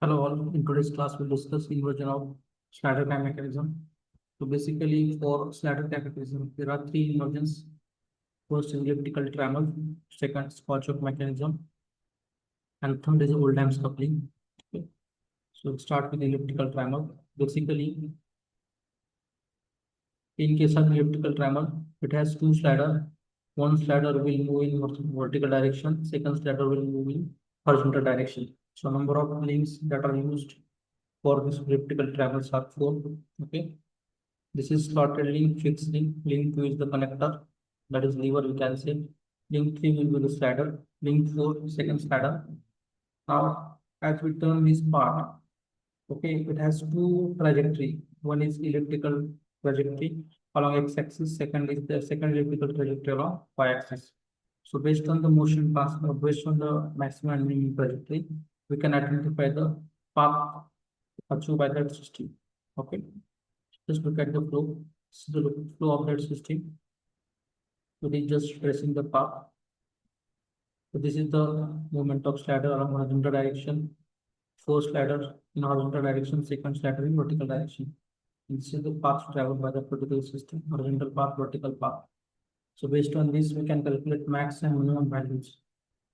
Hello all, in today's class we'll discuss inversion of slider time mechanism. So basically for slider time mechanism, there are three inversions. First is elliptical tremor, second Scotch-Yoke mechanism, and third is Oldham's coupling. Okay. So we'll start with elliptical tremor. Basically, in case of elliptical tremor, it has two sliders. One slider will move in vertical direction, second slider will move in horizontal direction. So number of links that are used for this elliptical tremors are four. Okay. This is slotted link, fixed link. Link 2 is the connector, that is lever we can say. Link 3 will be the slider. Link 4, second slider. Now, as we turn this part, okay, it has two trajectory. One is elliptical trajectory along x-axis. Second is the second elliptical trajectory along y-axis. So based on the motion pass, based on the maximum and minimum trajectory, we can identify the path achieved by that system. Okay. Just look at the flow. This is the flow of that system. So it is just tracing the path. So this is the movement of slider along horizontal direction. First slider in horizontal direction, second slider in vertical direction. And this is the path traveled by the particular system, horizontal path, vertical path. So based on this, we can calculate max and minimum values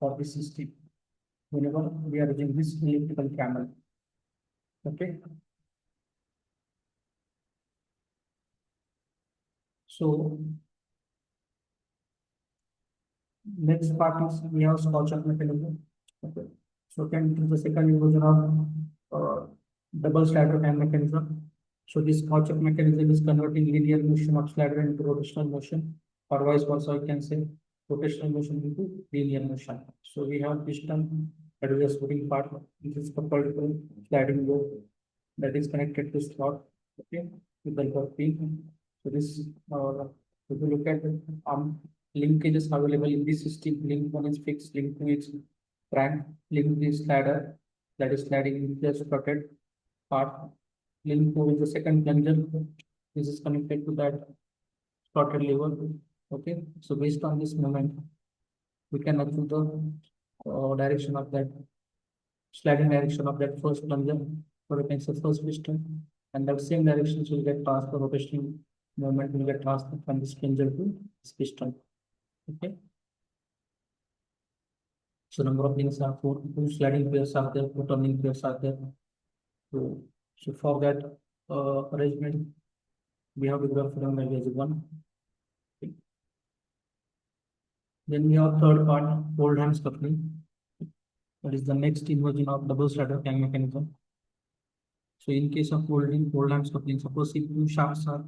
for this system whenever we are using this elliptical camel. Okay. So next part is we have Scotch-Yoke mechanism. Okay. So can do the second inversion of double slider time mechanism. So this Scotch-Yoke mechanism is converting linear motion of slider into rotational motion, or vice versa, I can say rotational motion into linear motion. So we have piston that is the spring part. This is coupled to sliding wheel that is connected to slot. Okay, with the P. So this if you look at linkages available in this system, link one is fixed, link two is crank, link three is slider that is sliding with the slotted part. Link two is the second plunger. This is connected to that slotted lever. Okay, so based on this moment, we can achieve the direction of that sliding direction of that first plunger, or you can say first piston, and that same direction will get transfer rotational movement will get transferred from this plunger to this piston. Okay. So number of links are four, two sliding pairs are there, two turning pairs are there. So for that arrangement, we have to graph from value as one. Okay. Then we have third part, Oldham's coupling. That is the next inversion of double slider cam mechanism. So in case of Oldham's coupling, suppose if two shafts are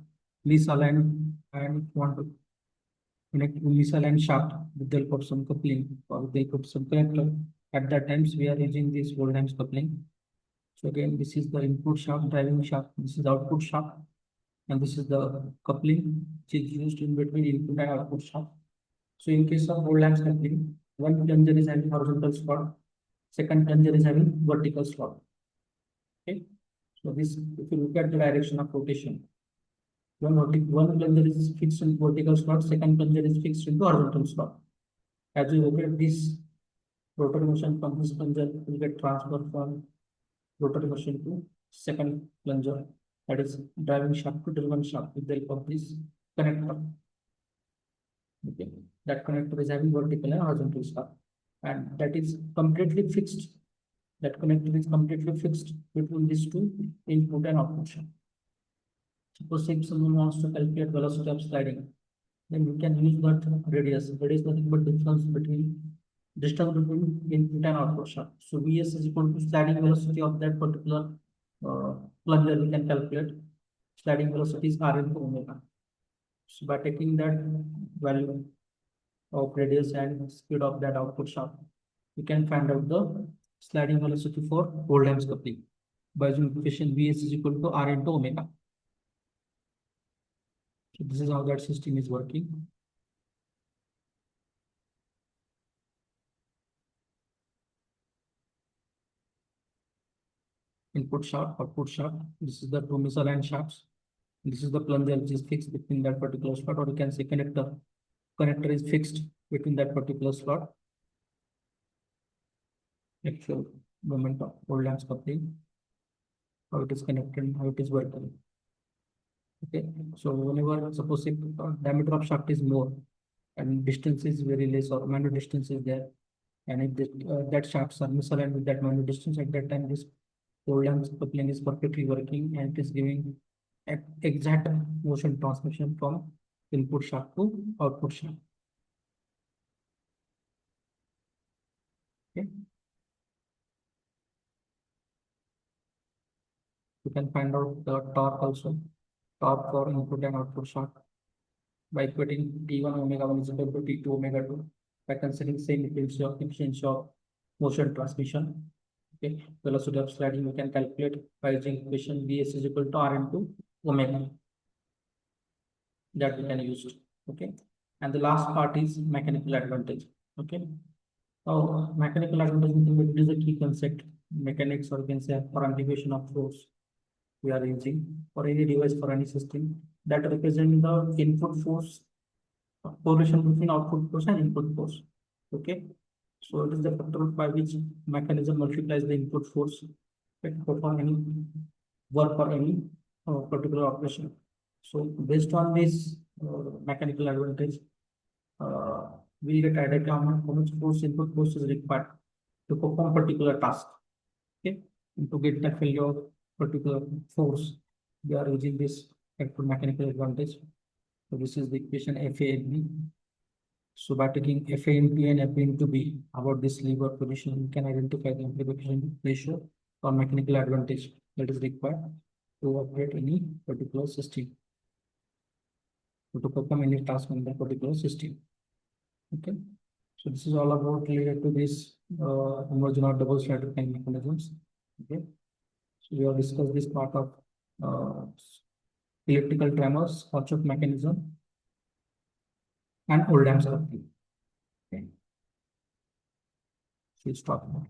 misaligned and want to connect misaligned shaft with the help of some coupling or with the help of some connector, at that times we are using this Oldham's coupling. So again, this is the input shaft, driving shaft, this is the output shaft, and this is the coupling which is used in between input and output shaft. So in case of Oldham's coupling, one plunger is having horizontal slot, second plunger is having vertical slot. Okay. So this, if you look at the direction of rotation, one plunger is fixed in vertical slot, second plunger is fixed into horizontal slot. As you look at this, rotor motion from this plunger will get transferred from rotor motion to second plunger, that is driving shaft to driven shaft with the help of this connector. Okay. That connector is having vertical and horizontal slot, and that is completely fixed. That connector is completely fixed between these two input and output shaft. Suppose if someone wants to calculate velocity of sliding, then we can use that radius. Radius is nothing but distance between input and output shaft. So Vs is equal to sliding velocity of that particular plunger. We can calculate sliding velocity is R into omega. So by taking that value of radius and speed of that output shaft, we can find out the sliding velocity for Oldham's coupling by using equation Vs is equal to R into omega. So this is how that system is working. Input shaft, output shaft. This is the two misaligned shafts. This is the plunger which is fixed between that particular slot, or you can say connector. Connector is fixed between that particular slot. Actually, moment of old lamps coupling, how it is connected, and how it is working. Okay, so whenever suppose if diameter of shaft is more and distance is very less or minor distance is there, and if that shafts are misaligned with that minor distance, at that time this old lamps coupling is perfectly working and it is giving exact motion transmission from input shaft to output shaft. Okay, you can find out the torque also, torque for input and output shaft by equating T1 omega 1 is equal to T2 omega 2 by considering same efficiency of motion transmission. Okay, velocity of sliding we can calculate by using equation Vs is equal to R into omega, that we can use. Okay, and the last part is mechanical advantage. Okay, so mechanical advantage, it is a key concept mechanics, or you can say for application of force we are using for any device, for any system that represent the input force, correlation between output force and input force. Okay, so it is the factor by which mechanism multiplies the input force to perform any work or any particular operation. So based on this mechanical advantage, uh, we get idea on how much force, input force is required to perform particular task. Okay, and to get the value of particular force, we are using this mechanical advantage. So this is the equation FA&B. So by taking FA into A and FA into B about this lever position, we can identify the amplification ratio or mechanical advantage that is required to operate any particular system, to perform any task on that particular system. Okay, so this is all about related to this inversion or double slider kind mechanisms. Okay, so we have discussed this part of uh, electrical tremors, Kirchhoff mechanism, and old lamp circuit. Okay, so let's talk about.